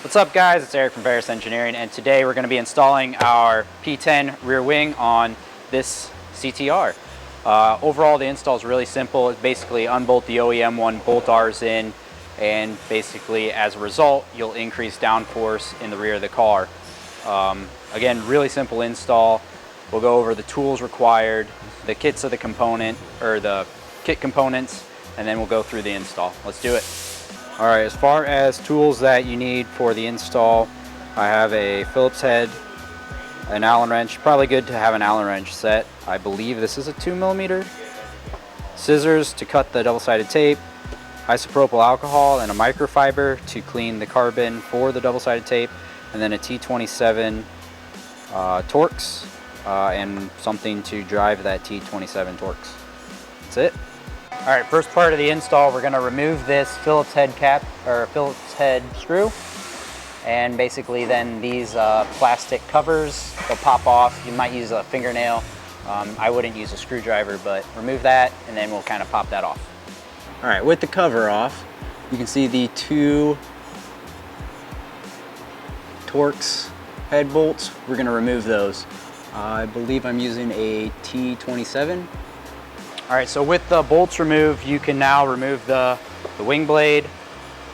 What's up guys, it's Eric from Verus Engineering, and today we're going to be installing our P10 rear wing on this CTR. Overall the install is really simple. It's basically unbolt the OEM one, bolt ours in, and basically as a result you'll increase downforce in the rear of the car. Again, really simple install. We'll go over the tools required, the kits of the component, or the kit components, and then we'll go through the install. Let's do it. Alright, as far as tools that you need for the install, I have a Phillips head, an Allen wrench, probably good to have an Allen wrench set. I believe this is a 2mm. Scissors to cut the double-sided tape, isopropyl alcohol and a microfiber to clean the carbon for the double-sided tape, and then a T27 Torx and something to drive that T27 Torx. That's it. Alright, first part of the install, we're going to remove this Phillips head cap, or Phillips head screw, and basically then these plastic covers, they'll pop off. You might use a fingernail. I wouldn't use a screwdriver, but remove that and then we'll kind of pop that off. Alright, with the cover off, you can see the two Torx head bolts. We're going to remove those. I believe I'm using a T27. Alright, so with the bolts removed, you can now remove the wing blade.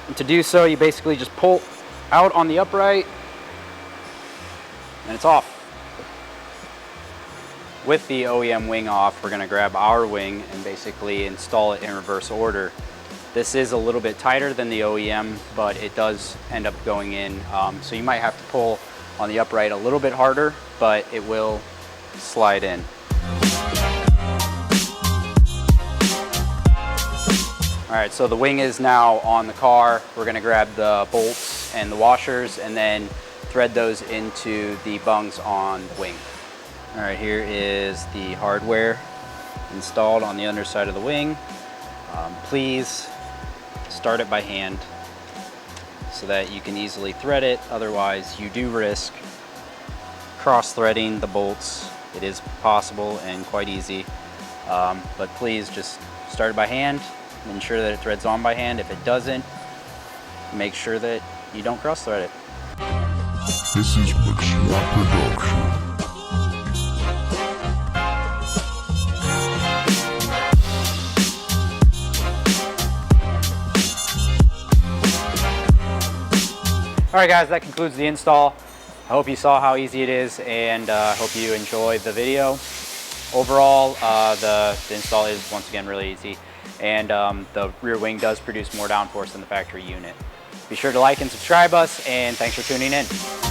And to do so, you basically just pull out on the upright, and it's off. With the OEM wing off, we're going to grab our wing and basically install it in reverse order. This is a little bit tighter than the OEM, but it does end up going in. So you might have to pull on the upright a little bit harder, but it will slide in. Alright, so the wing is now on the car. We're going to grab the bolts and the washers and then thread those into the bungs on the wing. Alright, here is the hardware installed on the underside of the wing. Please start it by hand so that you can easily thread it. Otherwise, you do risk cross-threading the bolts. It is possible and quite easy, but please just start it by hand. Ensure that it threads on by hand. If it doesn't, make sure that you don't cross thread it. This is Mixla production. Alright guys, that concludes the install. I hope you saw how easy it is, and I hope you enjoyed the video. Overall, the install is once again really easy. And the rear wing does produce more downforce than the factory unit. Be sure to like and subscribe us, and thanks for tuning in.